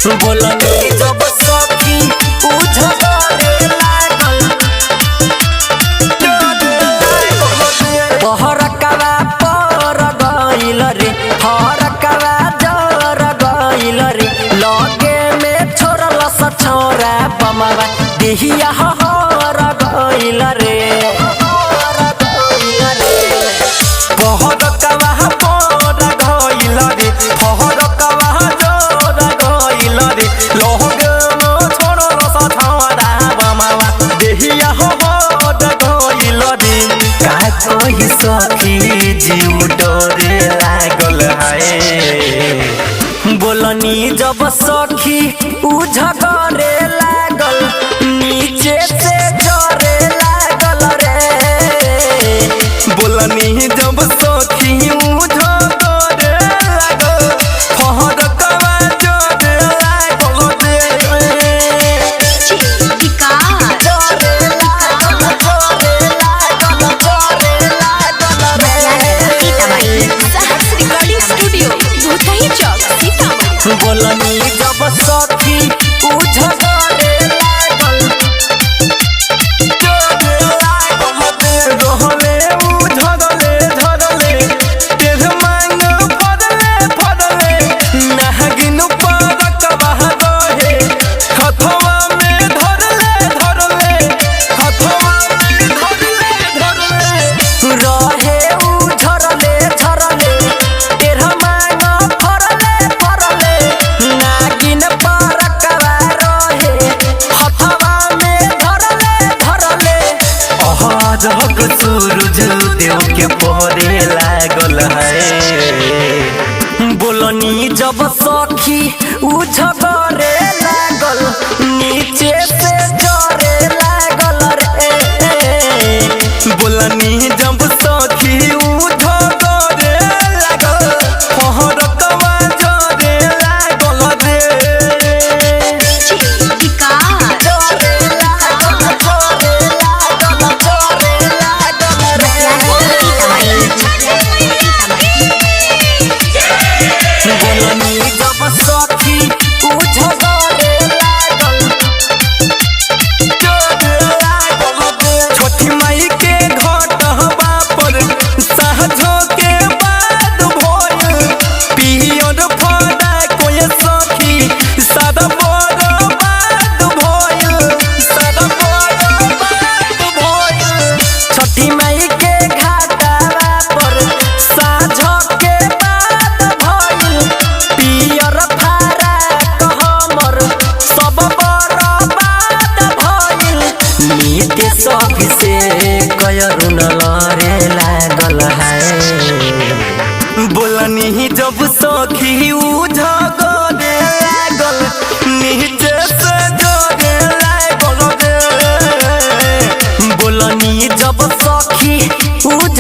बोलनी जब सखी उझगरे लागल पहरकवा पर गइल रे हरकवा जर गइल रे लगे में छोड़ल सछोरा बमवा देहिया हर गइल रे पहरकवा पर गइल रे हरकवा जर गइल रे लगे में छोड़ल सछोरा बमवा देहिया हर गइल रे का कोई सखी जीव डरे लागल है बोलनी जब सखी उझगरे लागल नीचे से झरे लागल रे बोलनी जब सखी उझगरे लागल फहरकवा जरे लागल बोलनी जब सखी उझगरे लागल रहले उझगले झरले तेरे मांग फरले नागिन परकवा रहे हथवा में धरले हथवा में धरले रहे उझरले झरले तेरे मांग फरले नागिन परकवा रहे हथवा में धरले अहरक सूरज देव के पहरे लागल है बोलनी जब सखी उझगरे लागल नीचे से झरे लागल रे बोलनी जब सखी उझगरे लागल फहरकवा जरे लागल रे बोलनी जब सखी उझगरे लागल छोटी माई के घटवा पर साँझो के बाद भइल पियर फड़ा कोई सखी सादा बर्बाद भइल छोटी माई के घाटवा पर साँझो के बाद भइल पियर फड़ा कहमर सब बर्बाद भइल नीते सखी से कयरुन लरे लागल है बोलनी जब सखी उझगरे लागल नीचे से झरे लागल रे बोलनी जब सखी उझ